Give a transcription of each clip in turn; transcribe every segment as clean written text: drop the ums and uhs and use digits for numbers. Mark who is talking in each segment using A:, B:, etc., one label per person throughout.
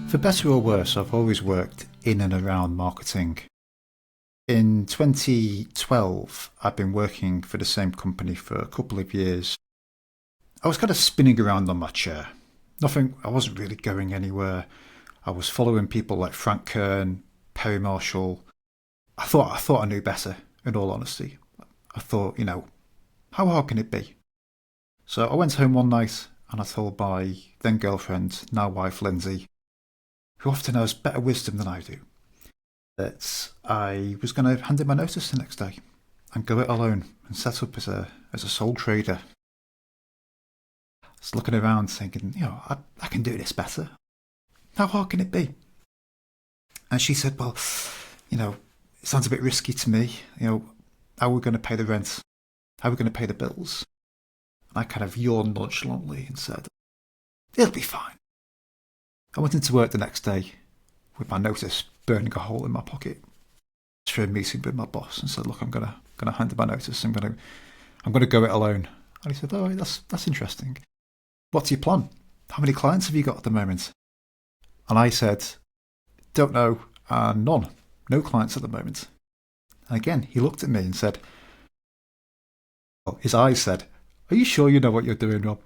A: For better or worse, I've always worked in and around marketing. In 2012, I'd been working for the same company for a couple of years. I was kind of spinning around on my chair. I wasn't really going anywhere. I was following people like Frank Kern, Perry Marshall. I thought I knew better, in all honesty. I thought, how hard can it be? So I went home one night and I told my then girlfriend, now wife Lindsay, who often has better wisdom than I do, that I was going to hand in my notice the next day and go it alone and set up as a sole trader. I was looking around thinking, I can do this better. How hard can it be? And she said, well, it sounds a bit risky to me. How are we going to pay the rent? How are we going to pay the bills? And I kind of yawned nonchalantly and said, it'll be fine. I went into work the next day with my notice burning a hole in my pocket for a meeting with my boss and said, look, I'm gonna hand in my notice. I'm gonna go it alone. And he said, oh, that's interesting. What's your plan? How many clients have you got at the moment? And I said, don't know, none. No clients at the moment. And again, he looked at me and said, well, his eyes said, are you sure you know what you're doing, Rob?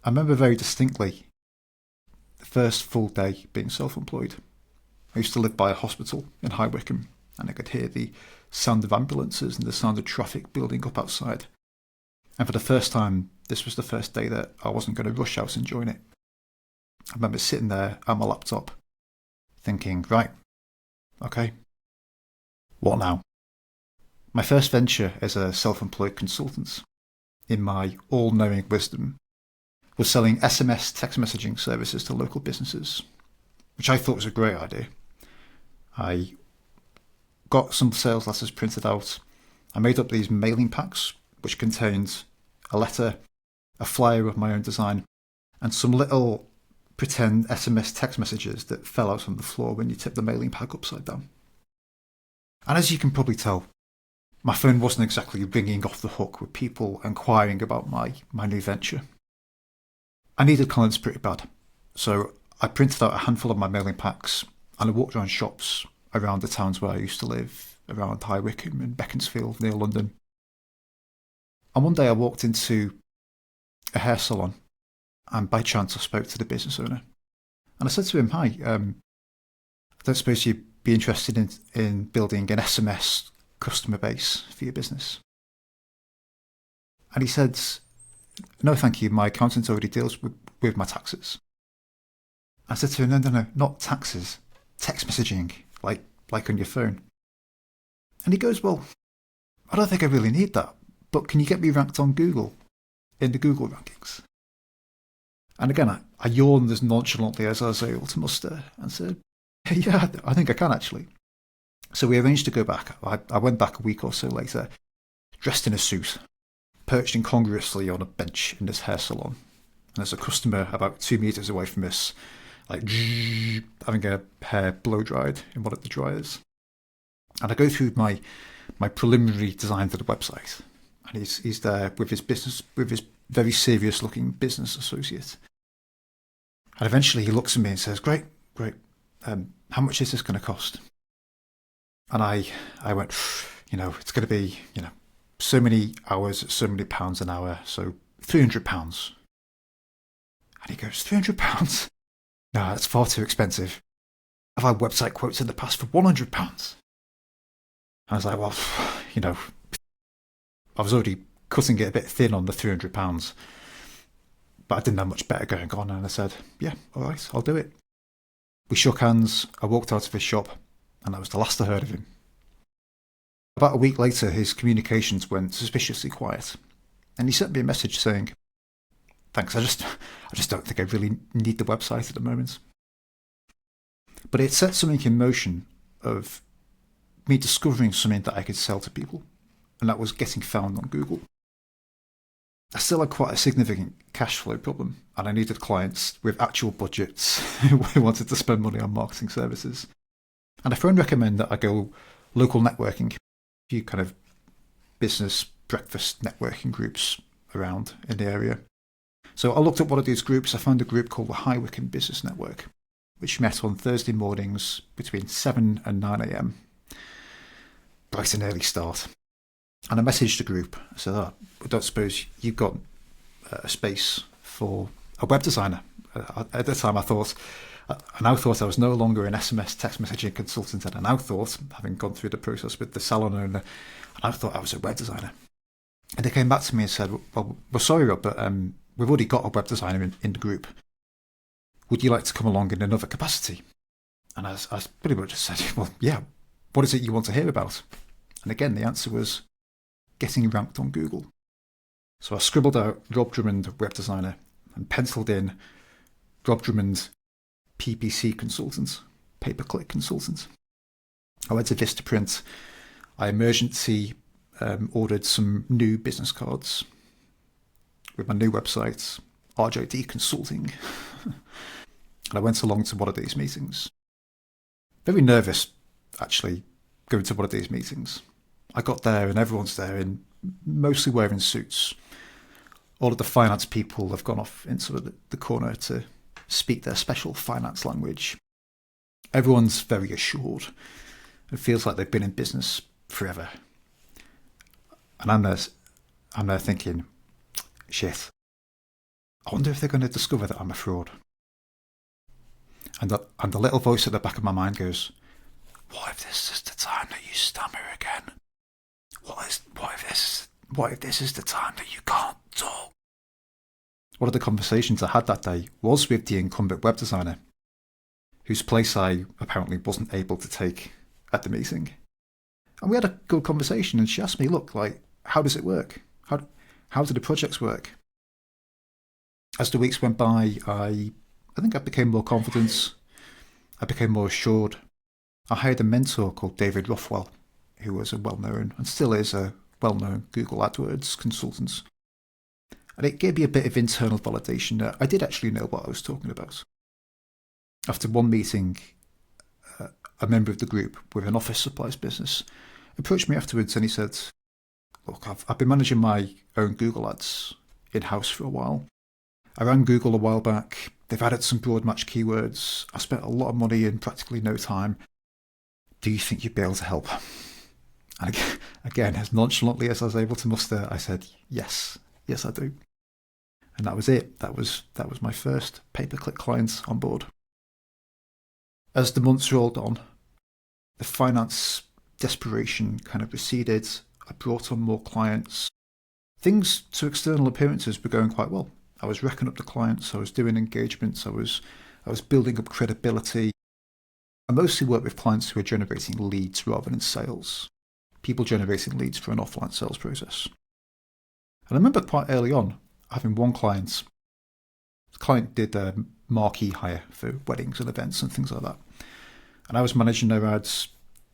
A: I remember very distinctly the first full day being self-employed. I used to live by a hospital in High Wycombe, and I could hear the sound of ambulances and the sound of traffic building up outside. And for the first time, this was the first day that I wasn't going to rush out and join it. I remember sitting there at my laptop, thinking, right, okay, what now? My first venture as a self-employed consultant, in my all-knowing wisdom, was selling SMS text messaging services to local businesses, which I thought was a great idea. I got some sales letters printed out. I made up these mailing packs, which contained a letter, a flyer of my own design, and some little pretend SMS text messages that fell out on the floor when you tipped the mailing pack upside down. And as you can probably tell, my phone wasn't exactly ringing off the hook with people inquiring about my new venture. I needed clients pretty bad, so I printed out a handful of my mailing packs and I walked around shops around the towns where I used to live, around High Wycombe and Beaconsfield near London. And one day I walked into a hair salon and by chance I spoke to the business owner. And I said to him, hi, I don't suppose you'd be interested in building an SMS customer base for your business? And he said, no, thank you. My accountant already deals with my taxes. I said to him, no, not taxes. Text messaging, like on your phone. And he goes, well, I don't think I really need that, but can you get me ranked on Google, in the Google rankings? And again, I yawned as nonchalantly as I was able to muster and said, yeah, I think I can actually. So we arranged to go back. I went back a week or so later, dressed in a suit, perched incongruously on a bench in this hair salon. And there's a customer about 2 meters away from us, having a hair blow dried in one of the dryers. And I go through my preliminary design for the website. And he's there with his very serious looking business associate. And eventually he looks at me and says, great. How much is this going to cost? And I went, it's going to be, so many hours, so many pounds an hour, so £300. And he goes, £300? No, that's far too expensive. I've had website quotes in the past for £100. I was like, well, I was already cutting it a bit thin on the £300, but I didn't have much better going on. And I said, yeah, all right, I'll do it. We shook hands. I walked out of his shop, and that was the last I heard of him. About a week later, his communications went suspiciously quiet, and he sent me a message saying, thanks, I just don't think I really need the website at the moment. But it set something in motion of me discovering something that I could sell to people, and that was getting found on Google. I still had quite a significant cash flow problem, and I needed clients with actual budgets who wanted to spend money on marketing services. And a friend recommended that I go local networking, a few kind of business breakfast networking groups around in the area. So I looked up one of these groups. I found a group called the High Wycombe Business Network, which met on Thursday mornings between 7 and 9 a.m. Bright and early start. And I messaged the group. I said, I don't suppose you've got a space for a web designer. At the time, I now thought I was no longer an SMS text messaging consultant, and I now thought, having gone through the process with the salon owner, I thought I was a web designer. And they came back to me and said, well, we're sorry, Rob, but we've already got a web designer in the group. Would you like to come along in another capacity? And I pretty much just said, well, yeah, what is it you want to hear about? And again, the answer was getting ranked on Google. So I scribbled out Rob Drummond, web designer, and penciled in Rob Drummond, PPC consultant, pay-per-click consultant. I went to Vistaprint. I emergency ordered some new business cards with my new website, RJD Consulting. And I went along to one of these meetings. Very nervous, actually, going to one of these meetings. I got there and everyone's there in mostly wearing suits. All of the finance people have gone off into the corner to speak their special finance language. Everyone's very assured. It feels like they've been in business forever. And I'm there thinking, shit, I wonder if they're going to discover that I'm a fraud. And the little voice at the back of my mind goes, what if this is the time that you stammer again? What if this is the time that you can't talk? One of the conversations I had that day was with the incumbent web designer, whose place I apparently wasn't able to take at the meeting. And we had a good conversation, and she asked me, look, like, how does it work? How do the projects work? As the weeks went by, I think I became more confident. I became more assured. I hired a mentor called David Rothwell, who was a well-known, and still is a well-known Google AdWords consultant. And it gave me a bit of internal validation that I did actually know what I was talking about. After one meeting, a member of the group with an office supplies business approached me afterwards and he said, look, I've been managing my own Google ads in-house for a while. I ran Google a while back. They've added some broad match keywords. I spent a lot of money in practically no time. Do you think you'd be able to help? And again, as nonchalantly as I was able to muster, I said, yes, I do. And that was it. That was my first pay-per-click client on board. As the months rolled on, the finance desperation kind of receded. I brought on more clients. Things to external appearances were going quite well. I was racking up the clients. I was doing engagements. I was building up credibility. I mostly work with clients who are generating leads rather than sales. People generating leads for an offline sales process. And I remember quite early on having one client. The client did a marquee hire for weddings and events and things like that. And I was managing their ads.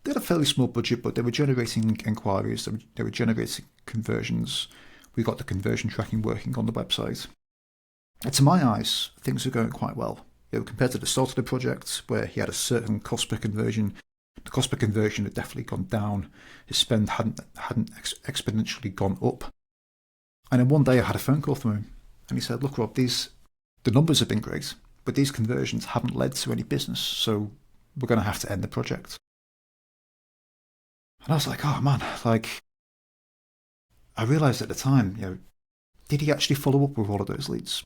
A: They had a fairly small budget, but they were generating inquiries. They were generating conversions. We got the conversion tracking working on the website. And to my eyes, things were going quite well. Compared to the start of the project, where he had a certain cost per conversion, the cost per conversion had definitely gone down. His spend hadn't exponentially gone up. And then one day I had a phone call from him, and he said, look, Rob, the numbers have been great, but these conversions haven't led to any business, so we're going to have to end the project. And I was like, oh man, I realised at the time, did he actually follow up with all of those leads?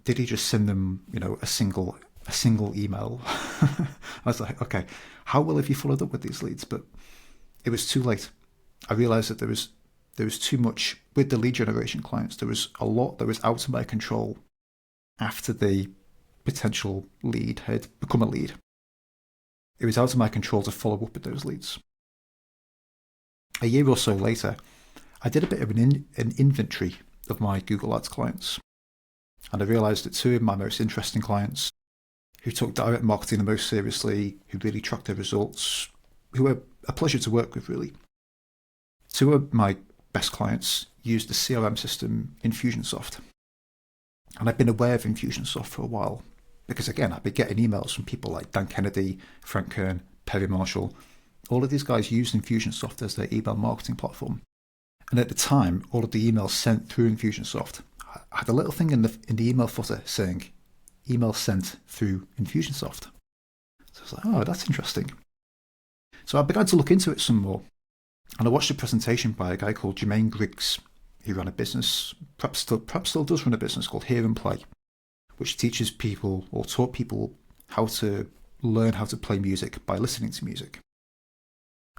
A: Did he just send them, a single email? I was like, okay, how well have you followed up with these leads? But it was too late. I realised that there was too much with the lead generation clients. There was a lot that was out of my control after the potential lead had become a lead. It was out of my control to follow up with those leads. A year or so later, I did a bit of an inventory of my Google Ads clients. And I realised that two of my most interesting clients, who took direct marketing the most seriously, who really tracked their results, who were a pleasure to work with, really. Two of my best clients used the CRM system Infusionsoft. And I've been aware of Infusionsoft for a while, because again, I've been getting emails from people like Dan Kennedy, Frank Kern, Perry Marshall. All of these guys used Infusionsoft as their email marketing platform. And at the time, all of the emails sent through Infusionsoft I had a little thing in the email footer saying email sent through Infusionsoft. So I was like, oh, that's interesting. So I began to look into it some more, and I watched a presentation by a guy called Jermaine Griggs. He ran a business, perhaps still does run a business called Hear and Play, which teaches people or taught people how to learn how to play music by listening to music.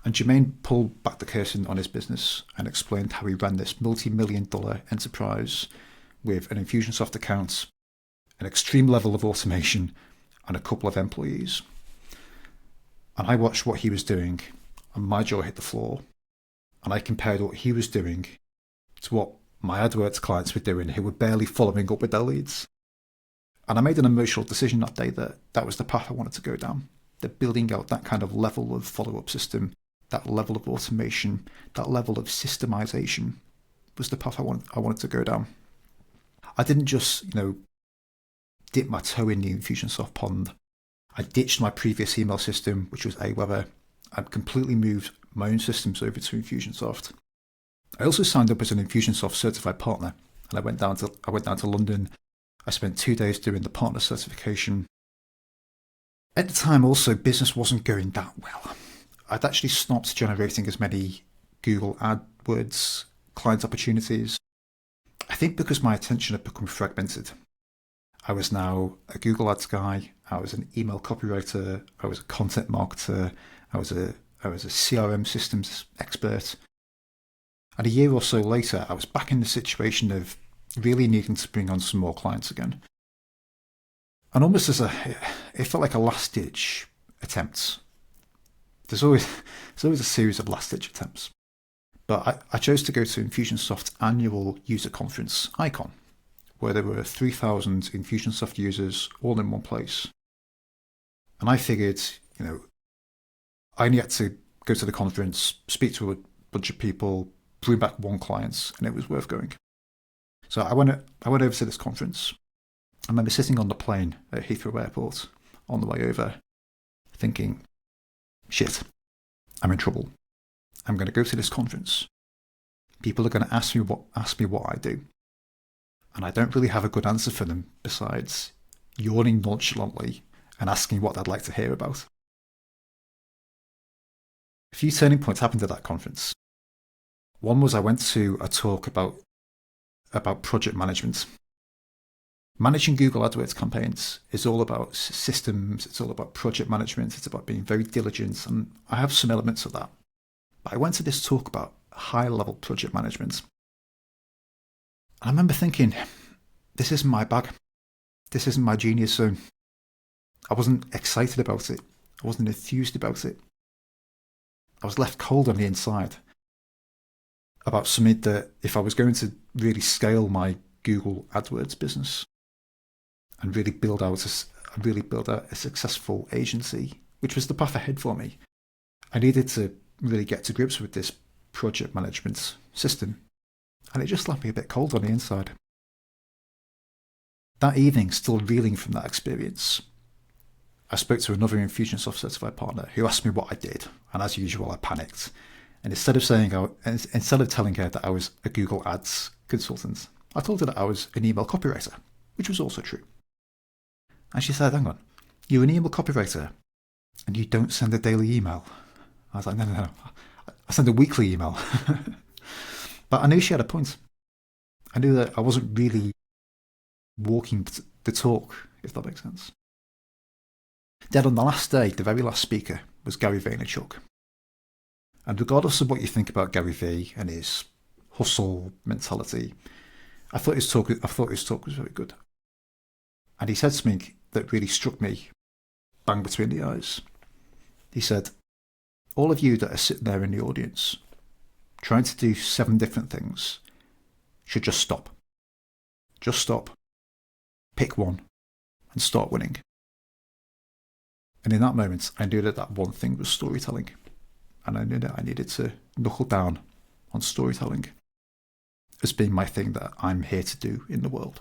A: And Jermaine pulled back the curtain on his business and explained how he ran this multi-million-dollar enterprise with an Infusionsoft account, an extreme level of automation, and a couple of employees. And I watched what he was doing, and my jaw hit the floor. And I compared what he was doing to what my AdWords clients were doing, who were barely following up with their leads. And I made an emotional decision that day that that was the path I wanted to go down. That building out that kind of level of follow-up system, that level of automation, that level of systemization was the path I wanted to go down. I didn't just, dip my toe in the Infusionsoft pond. I ditched my previous email system, which was Aweber, and completely moved my own systems over to Infusionsoft. I also signed up as an Infusionsoft certified partner, and I went down to London. I spent 2 days doing the partner certification. At the time, also, business wasn't going that well. I'd actually stopped generating as many Google AdWords client opportunities. I think because my attention had become fragmented. I was now a Google Ads guy, I was an email copywriter, I was a content marketer, I was a CRM systems expert. And a year or so later, I was back in the situation of really needing to bring on some more clients again. And almost it felt like a last-ditch attempt. There's always a series of last-ditch attempts. But I chose to go to Infusionsoft's annual user conference, ICON, where there were 3,000 Infusionsoft users all in one place. And I figured, I only had to go to the conference, speak to a bunch of people, bring back one client, and it was worth going. So I went over to this conference. I remember sitting on the plane at Heathrow Airport on the way over, thinking, shit, I'm in trouble. I'm going to go to this conference. People are going to ask me what I do. And I don't really have a good answer for them besides yawning nonchalantly and asking what they'd like to hear about. A few turning points happened at that conference. One was I went to a talk about project management. Managing Google AdWords campaigns is all about systems, it's all about project management, it's about being very diligent, and I have some elements of that. But I went to this talk about high-level project management. I remember thinking, this isn't my bag. This isn't my genius zone. I wasn't excited about it. I wasn't enthused about it. I was left cold on the inside about something that if I was going to really scale my Google AdWords business and really build out a successful agency, which was the path ahead for me, I needed to really get to grips with this project management system. And it just left me a bit cold on the inside. That evening, still reeling from that experience, I spoke to another Infusionsoft certified partner who asked me what I did, and as usual, I panicked. And instead of telling her that I was a Google Ads consultant, I told her that I was an email copywriter, which was also true. And she said, hang on, you're an email copywriter and you don't send a daily email? I was like, no. I send a weekly email. But I knew she had a point. I knew that I wasn't really walking the talk, if that makes sense. Then on the last day, the very last speaker was Gary Vaynerchuk. And regardless of what you think about Gary V and his hustle mentality, I thought his talk was very good. And he said something that really struck me bang between the eyes. He said, all of you that are sitting there in the audience trying to do 7 different things should just stop. Just stop. Pick one and start winning. And in that moment, I knew that one thing was storytelling. And I knew that I needed to knuckle down on storytelling as being my thing that I'm here to do in the world.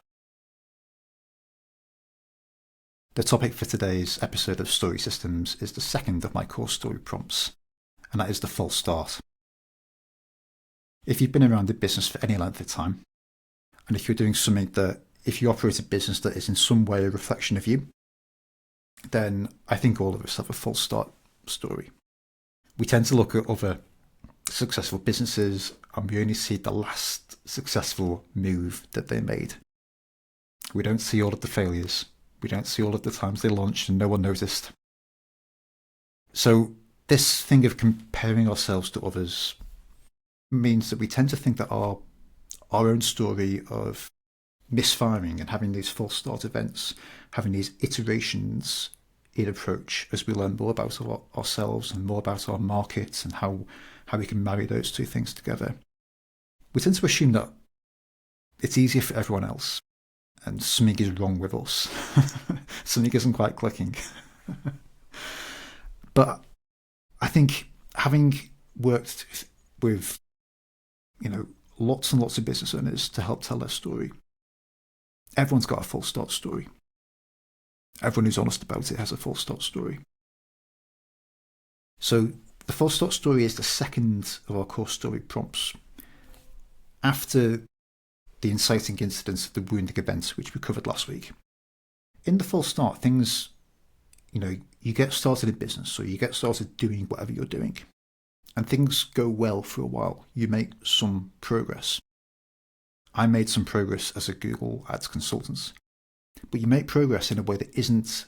A: The topic for today's episode of Story Systems is the second of my core story prompts, and that is the false start. If you've been around the business for any length of time, And if you're doing something that, if you operate a business that is in some way a reflection of you, then I think all of us have a false start story. We tend to look at other successful businesses and we only see the last successful move that they made. We don't see all of the failures. We don't see all of the times they launched and no one noticed. So this thing of comparing ourselves to others means that we tend to think that our own story of misfiring and having these false start events, having these iterations in approach as we learn more about ourselves and more about our markets and how we can marry those two things together. We tend to assume that it's easier for everyone else and something is wrong with us. Something isn't quite clicking. But I think having worked with, lots and lots of business owners to help tell their story, everyone's got a full start story. Everyone who's honest about it has a full start story. So the full start story is the second of our core story prompts. After the inciting incidents of the wounding events, which we covered last week. In the full start, things, you get started in business, or you get started doing whatever you're doing, and things go well for a while. You make some progress. I made some progress as a Google Ads consultant, but you make progress in a way that isn't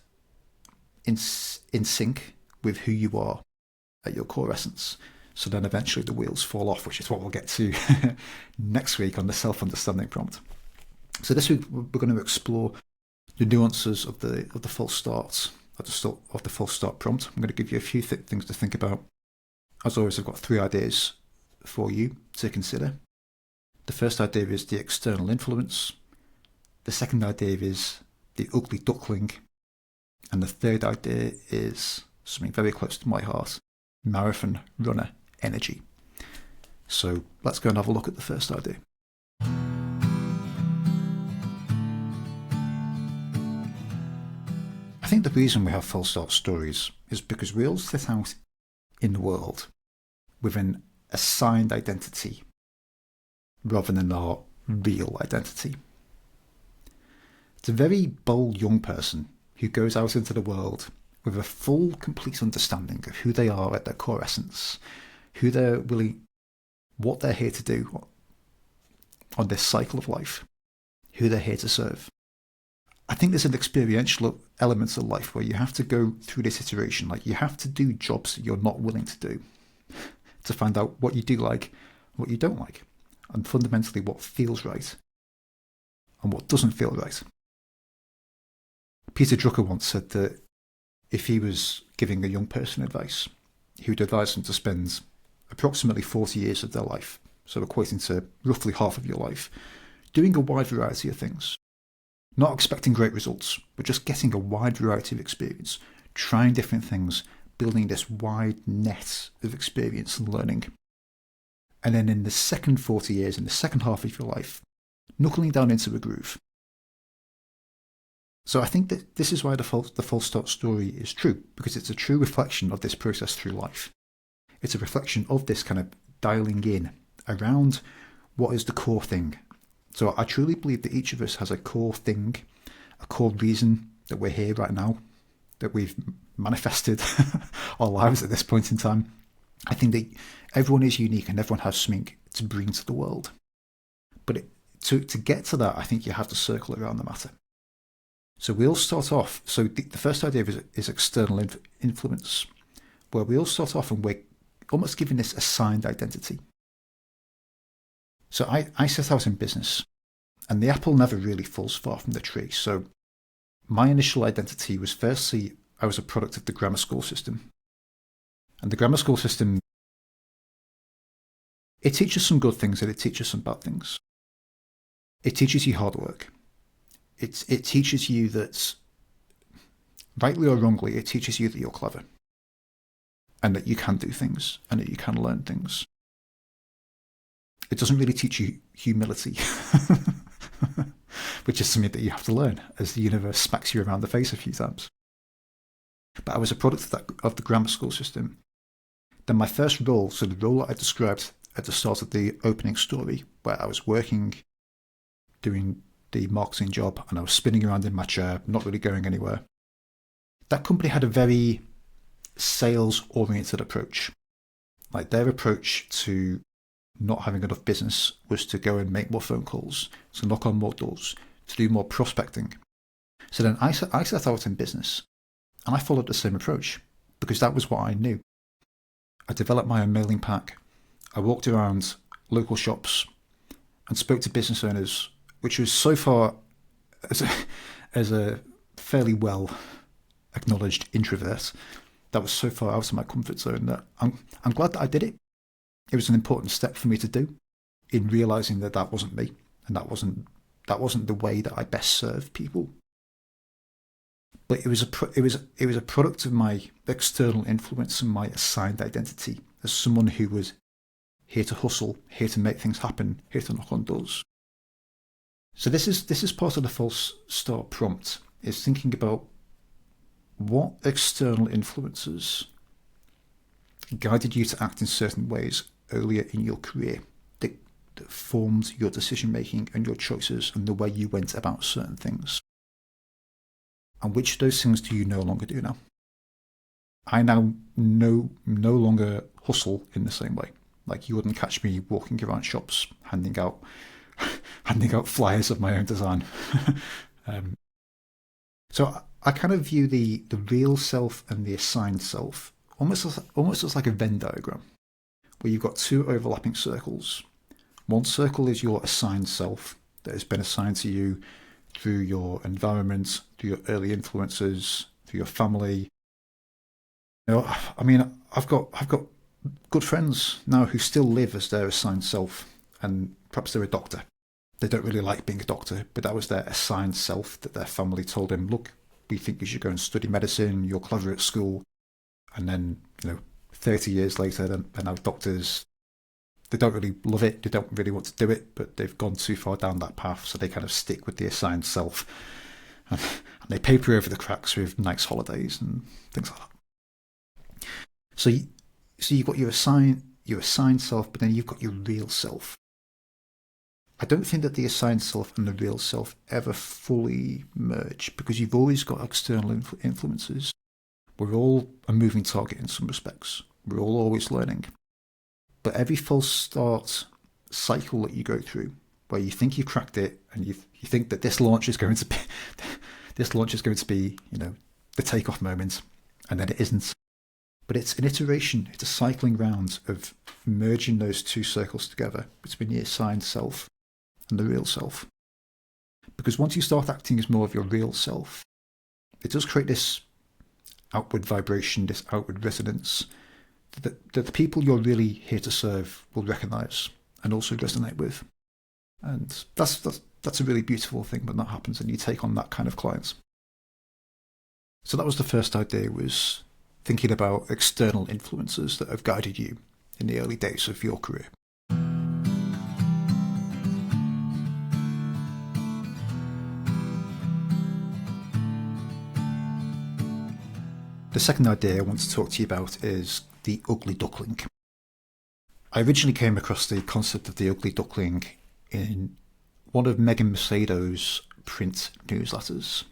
A: in sync with who you are at your core essence. So then eventually the wheels fall off, which is what we'll get to next week on the self-understanding prompt. So this week we're going to explore the nuances of the false starts, of the false start prompt. I'm going to give you a few things to think about. As always, I've got 3 ideas for you to consider. The first idea is the external influence. The second idea is the ugly duckling. And the third idea is something very close to my heart, marathon runner energy. So let's go and have a look at the first idea. I think the reason we have false start stories is because we all set out in the world with an assigned identity rather than our real identity. It's a very bold young person who goes out into the world with a full, complete understanding of who they are at their core essence, what they're here to do on this cycle of life, who they're here to serve. I think there's an experiential element of life where you have to go through this iteration, like you have to do jobs that you're not willing to do to find out what you do like, what you don't like, and fundamentally what feels right and what doesn't feel right. Peter Drucker once said that if he was giving a young person advice, he would advise them to spend approximately 40 years of their life, so equating to roughly half of your life, doing a wide variety of things. Not expecting great results, but just getting a wide variety of experience, trying different things, building this wide net of experience and learning. And then in the second 40 years, in the second half of your life, knuckling down into a groove. So I think that this is why the false start story is true, because it's a true reflection of this process through life. It's a reflection of this kind of dialing in around what is the core thing. So I truly believe that each of us has a core thing, a core reason that we're here right now, that we've manifested our lives at this point in time. I think that everyone is unique and everyone has something to bring to the world. But to get to that, I think you have to circle around the matter. So we all start off, so the first idea is external influence, where we all start off and we're almost given this assigned identity. So I set out in business, and the apple never really falls far from the tree. So my initial identity was, firstly, I was a product of the grammar school system. And the grammar school system, it teaches some good things and it teaches some bad things. It teaches you hard work. It teaches you that, rightly or wrongly, it teaches you that you're clever and that you can do things and that you can learn things. It doesn't really teach you humility, which is something that you have to learn as the universe smacks you around the face a few times. But I was a product of the grammar school system. Then my first role, so the role that I described at the start of the opening story, where I was working doing the marketing job, and I was spinning around in my chair, not really going anywhere. That company had a very sales-oriented approach. Like, their approach to not having enough business was to go and make more phone calls, to knock on more doors, to do more prospecting. So then I set out in business, and I followed the same approach because that was what I knew. I developed my own mailing pack. I walked around local shops and spoke to business owners, which was so far, as a fairly well acknowledged introvert, that was so far out of my comfort zone that I'm glad that I did it. It was an important step for me to do in realizing that that wasn't me, and that wasn't the way that I best serve people. But it was a product of my external influence and my assigned identity as someone who was here to hustle, here to make things happen, here to knock on doors. So this is part of the false start prompt, is thinking about what external influences guided you to act in certain ways earlier in your career that formed your decision making and your choices and the way you went about certain things. And which of those things do you no longer do now? I now no longer hustle in the same way. Like, you wouldn't catch me walking around shops handing out flyers of my own design. So I kind of view the real self and the assigned self almost as like a Venn diagram, where you've got two overlapping circles. One circle is your assigned self that has been assigned to you through your environment, through your early influences, through your family. I mean, I've got good friends now who still live as their assigned self, and perhaps they're a doctor. They don't really like being a doctor, but that was their assigned self, that their family told them, look, we think you should go and study medicine, you're clever at school. And then, 30 years later, they're now doctors. They don't really love it, they don't really want to do it, but they've gone too far down that path, so they kind of stick with the assigned self. And they paper over the cracks with nice holidays and things like that. So you've got your assigned self, but then you've got your real self. I don't think that the assigned self and the real self ever fully merge, because you've always got external influences. We're all a moving target in some respects. We're all always learning. But every false start cycle that you go through, where you think you've cracked it and you think that this launch is going to be the takeoff moment, and then it isn't. But it's an iteration, it's a cycling round of merging those two circles together between the assigned self and the real self. Because once you start acting as more of your real self, it does create this outward vibration, this outward resonance that the people you're really here to serve will recognise and also resonate with. And that's a really beautiful thing when that happens and you take on that kind of clients. So that was the first idea, was thinking about external influences that have guided you in the early days of your career. The second idea I want to talk to you about is the ugly duckling. I originally came across the concept of the ugly duckling in one of Megan Macedo's print newsletters.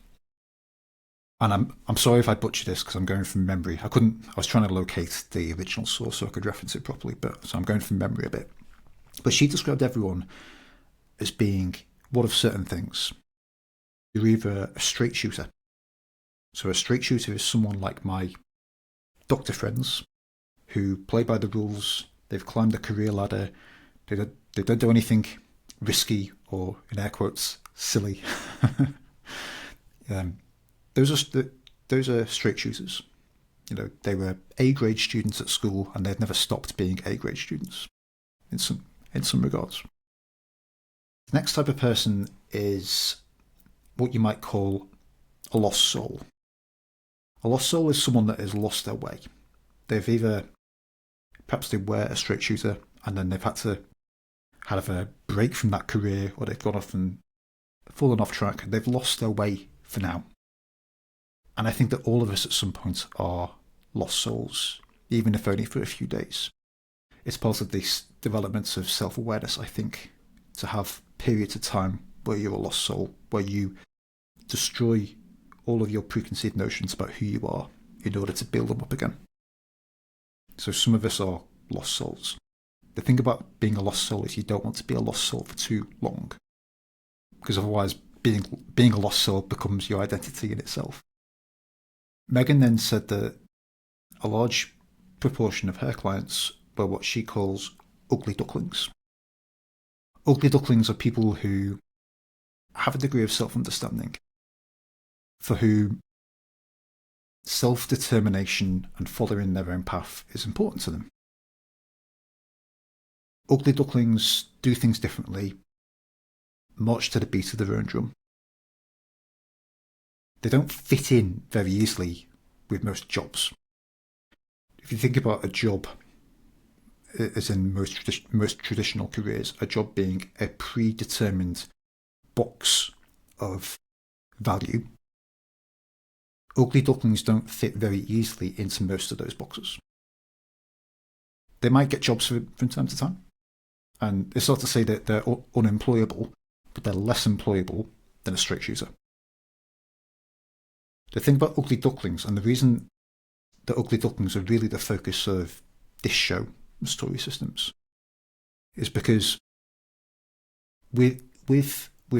A: And I'm sorry if I butcher this, because I'm going from memory. I was trying to locate the original source so I could reference it properly, so I'm going from memory a bit. But she described everyone as being one of certain things. You're either a straight shooter. So a straight shooter is someone like my doctor friends who play by the rules. They've climbed the career ladder. They don't do anything risky or, in air quotes, silly. Those are straight shooters. They were A-grade students at school, and they've never stopped being A-grade students in some regards. The next type of person is what you might call a lost soul. A lost soul is someone that has lost their way. Perhaps they were a straight shooter and then they've had to have a break from that career, or they've gone off and fallen off track. They've lost their way for now. And I think that all of us at some point are lost souls, even if only for a few days. It's part of these developments of self-awareness, I think, to have periods of time where you're a lost soul, where you destroy all of your preconceived notions about who you are in order to build them up again. So some of us are lost souls. The thing about being a lost soul is you don't want to be a lost soul for too long, because otherwise being a lost soul becomes your identity in itself. Megan then said that a large proportion of her clients were what she calls ugly ducklings. Ugly ducklings are people who have a degree of self-understanding, for whom self-determination and following their own path is important to them. Ugly ducklings do things differently, march to the beat of their own drum. They don't fit in very easily with most jobs. If you think about a job, as in most traditional careers, a job being a predetermined box of value, ugly ducklings don't fit very easily into most of those boxes. They might get jobs from time to time, and it's not to say that they're unemployable, but they're less employable than a straight shooter. The thing about ugly ducklings, and the reason that ugly ducklings are really the focus of this show, Story Systems, is because with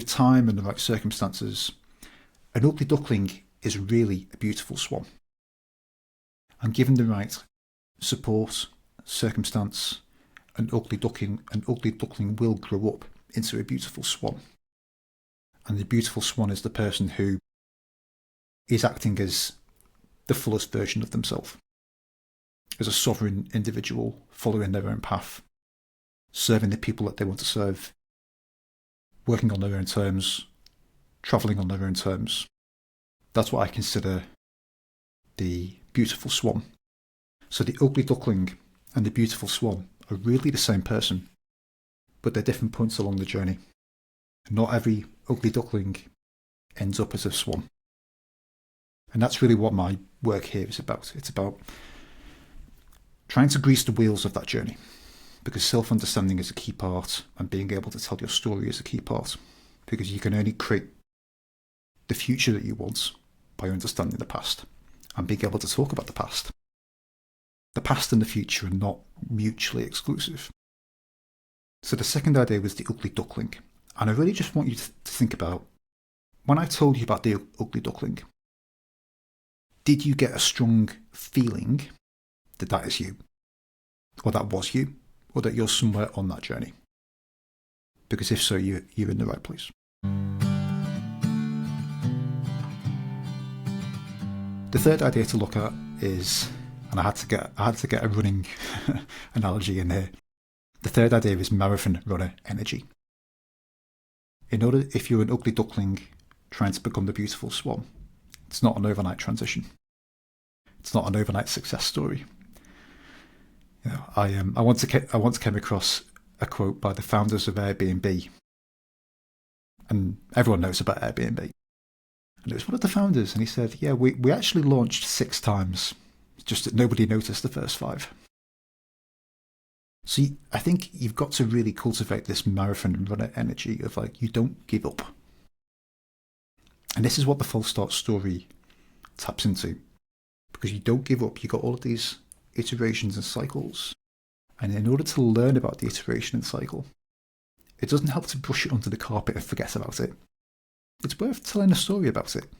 A: time and the right circumstances, an ugly duckling is really a beautiful swan. And given the right support, circumstance, an ugly duckling will grow up into a beautiful swan. And the beautiful swan is the person who is acting as the fullest version of themselves, as a sovereign individual following their own path, serving the people that they want to serve, working on their own terms, travelling on their own terms. That's what I consider the beautiful swan. So the ugly duckling and the beautiful swan are really the same person, but they're different points along the journey. Not every ugly duckling ends up as a swan. And that's really what my work here is about. It's about trying to grease the wheels of that journey, because self-understanding is a key part, and being able to tell your story is a key part, because you can only create the future that you want by understanding the past and being able to talk about the past. The past and the future are not mutually exclusive. So the second idea was the ugly duckling, and I really just want you to think about, when I told you about the ugly duckling, did you get a strong feeling that that is you, or that was you, or that you're somewhere on that journey? Because if so, you're in the right place. The third idea to look at is, and I had to get a running analogy in here. The third idea is marathon runner energy. If you're an ugly duckling trying to become the beautiful swan, it's not an overnight transition. It's not an overnight success story. You know, I once came across a quote by the founders of Airbnb, and everyone knows about Airbnb. And it was one of the founders, and he said, "Yeah, we actually launched 6 times, just that nobody noticed the first 5." So I think you've got to really cultivate this marathon runner energy of, like, you don't give up. And this is what the false start story taps into. Because you don't give up, you've got all of these iterations and cycles. And in order to learn about the iteration and cycle, it doesn't help to brush it under the carpet and forget about it. It's worth telling a story about it.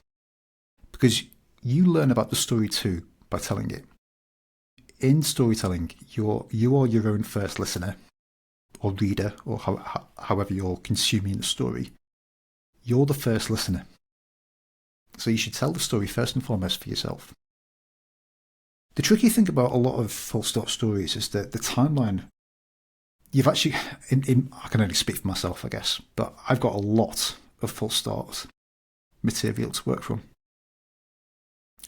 A: Because you learn about the story too by telling it. In storytelling, you are your own first listener, or reader, or however you're consuming the story. You're the first listener. So you should tell the story first and foremost for yourself. The tricky thing about a lot of false start stories is that the timeline, you've actually, I can only speak for myself, I guess, but I've got a lot of false start material to work from.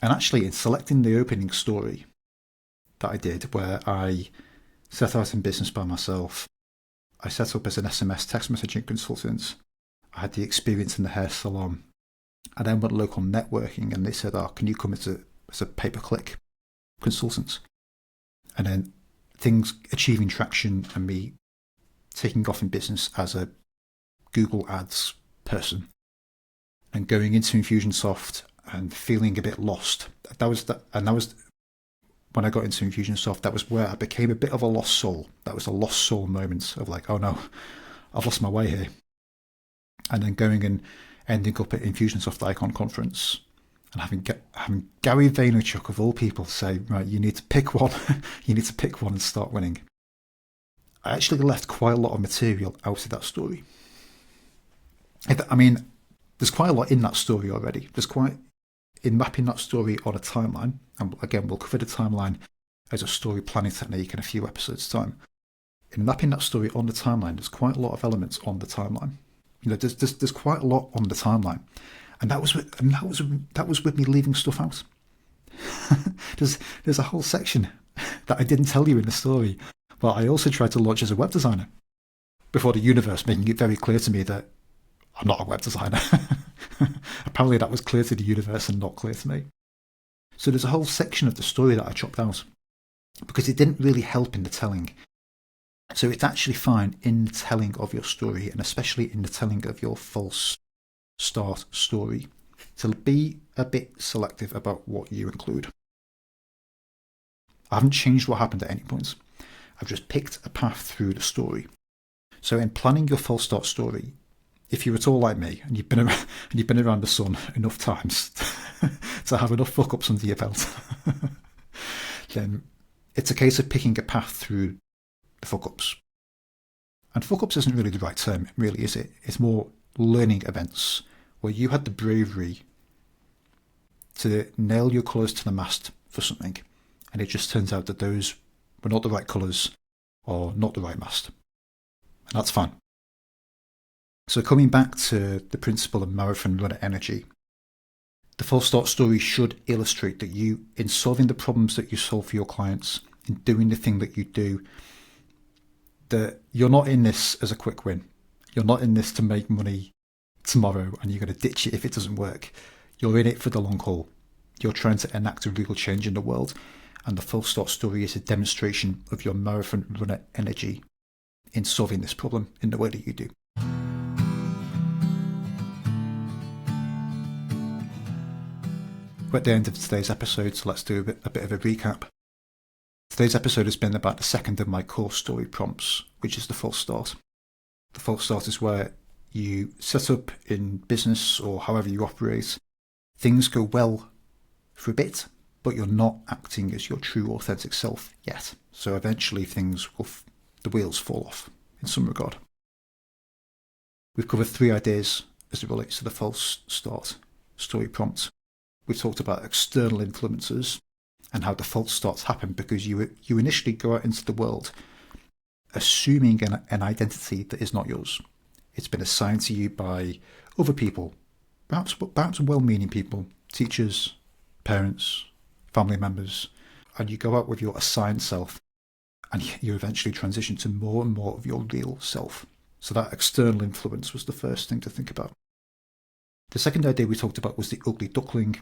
A: And actually, in selecting the opening story that I did, where I set out in business by myself, I set up as an SMS text messaging consultant, I had the experience in the hair salon, I then went local networking, and they said, can you come as a pay-per-click consultant? And then things achieving traction and me taking off in business as a Google Ads person and going into Infusionsoft and feeling a bit lost. That was when I got into Infusionsoft, that was where I became a bit of a lost soul. That was a lost soul moment of like, oh no, I've lost my way here. And then going and ending up at Infusionsoft Icon Conference and having Gary Vaynerchuk of all people say, right, you need to pick one, you need to pick one and start winning. I actually left quite a lot of material out of that story. I mean, there's quite a lot in that story already. In mapping that story on a timeline, and again, we'll cover the timeline as a story planning technique in a few episodes' time. In mapping that story on the timeline, there's quite a lot of elements on the timeline. There's quite a lot on the timeline, and that was with me leaving stuff out. There's a whole section that I didn't tell you in the story, but I also tried to launch as a web designer before the universe making it very clear to me that I'm not a web designer. Apparently that was clear to the universe and not clear to me. So there's a whole section of the story that I chopped out because it didn't really help in the telling. So it's actually fine in the telling of your story, and especially in the telling of your false start story, to be a bit selective about what you include. I haven't changed what happened at any point. I've just picked a path through the story. So in planning your false start story, if you're at all like me and you've been around the sun enough times to have enough fuck-ups under your belt, then it's a case of picking a path through the fuck-ups. And fuck-ups isn't really the right term, really, is it? It's more learning events where you had the bravery to nail your colours to the mast for something, and it just turns out that those were not the right colours or not the right mast. And that's fine. So coming back to the principle of marathon runner energy, the false start story should illustrate that you, in solving the problems that you solve for your clients, in doing the thing that you do, that you're not in this as a quick win. You're not in this to make money tomorrow and you're going to ditch it if it doesn't work. You're in it for the long haul. You're trying to enact a real change in the world, and the false start story is a demonstration of your marathon runner energy in solving this problem in the way that you do. We're at the end of today's episode, so let's do a bit of a recap. Today's episode has been about the second of my core story prompts, which is the false start. The false start is where you set up in business or however you operate, things go well for a bit, but you're not acting as your true authentic self yet. So eventually the wheels fall off in some regard. We've covered 3 ideas as it relates to the false start story prompt. We've talked about external influences and how the false starts happen because you initially go out into the world assuming an identity that is not yours. It's been assigned to you by other people, perhaps well-meaning people, teachers, parents, family members, and you go out with your assigned self and you eventually transition to more and more of your real self. So that external influence was the first thing to think about. The second idea we talked about was the ugly duckling,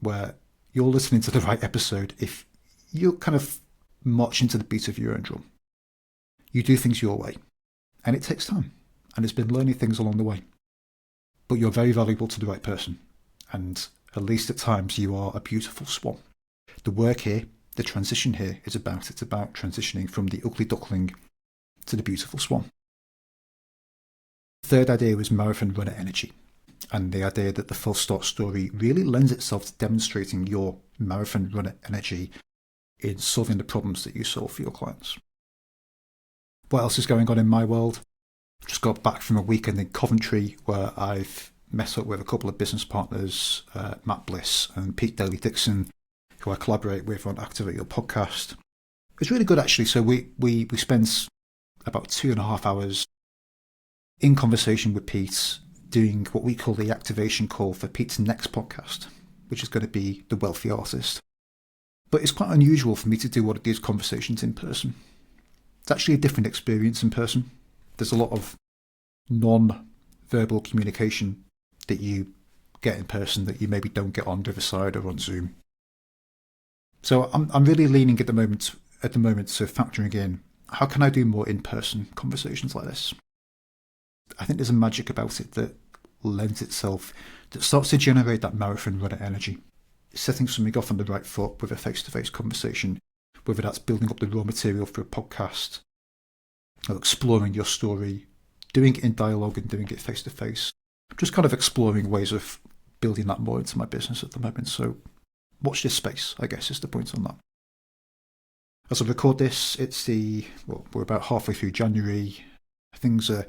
A: where you're listening to the right episode if you kind of march into the beat of your own drum. You do things your way, and it takes time, and it's been learning things along the way. But you're very valuable to the right person, and at least at times you are a beautiful swan. The work here, the transition here, it's about transitioning from the ugly duckling to the beautiful swan. The third idea was marathon runner energy, and the idea that the false start story really lends itself to demonstrating your marathon runner energy in solving the problems that you solve for your clients. What else is going on in my world? Just got back from a weekend in Coventry where I've met up with a couple of business partners, Matt Bliss and Pete Daly-Dixon, who I collaborate with on Activate Your Podcast. It's really good actually. So we spent about 2.5 hours in conversation with Pete, doing what we call the activation call for Pete's next podcast, which is going to be The Wealthy Artist. But it's quite unusual for me to do one of these conversations in person. It's actually a different experience in person. There's a lot of non-verbal communication that you get in person that you maybe don't get on Riverside or on Zoom. So I'm really leaning at the moment to factoring in, how can I do more in-person conversations like this? I think there's a magic about it that lends itself, that starts to generate that marathon runner energy. Setting something off on the right foot with a face-to-face conversation, whether that's building up the raw material for a podcast, or exploring your story, doing it in dialogue and doing it face-to-face. Just kind of exploring ways of building that more into my business at the moment. So watch this space, I guess, is the point on that. As I record this, we're about halfway through January. Things are,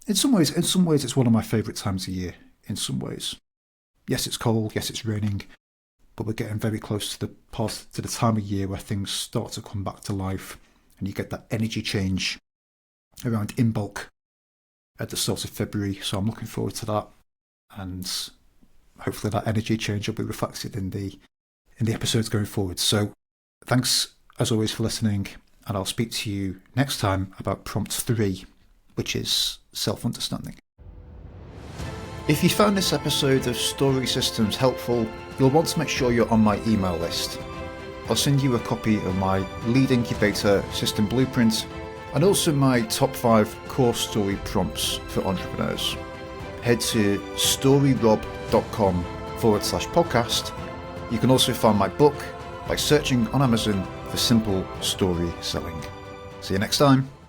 A: in some ways, it's one of my favourite times of year, in some ways. Yes, it's cold, yes, it's raining, but we're getting very close to the time of year where things start to come back to life and you get that energy change around in bulk at the start of February. So I'm looking forward to that, and hopefully that energy change will be reflected in the episodes going forward. So thanks as always for listening, and I'll speak to you next time about prompt 3, which is self-understanding. If you found this episode of Story Systems helpful, you'll want to make sure you're on my email list. I'll send you a copy of my lead incubator system blueprint and also my top 5 core story prompts for entrepreneurs. Head to storyrob.com/podcast. You can also find my book by searching on Amazon for Simple Story Selling. See you next time.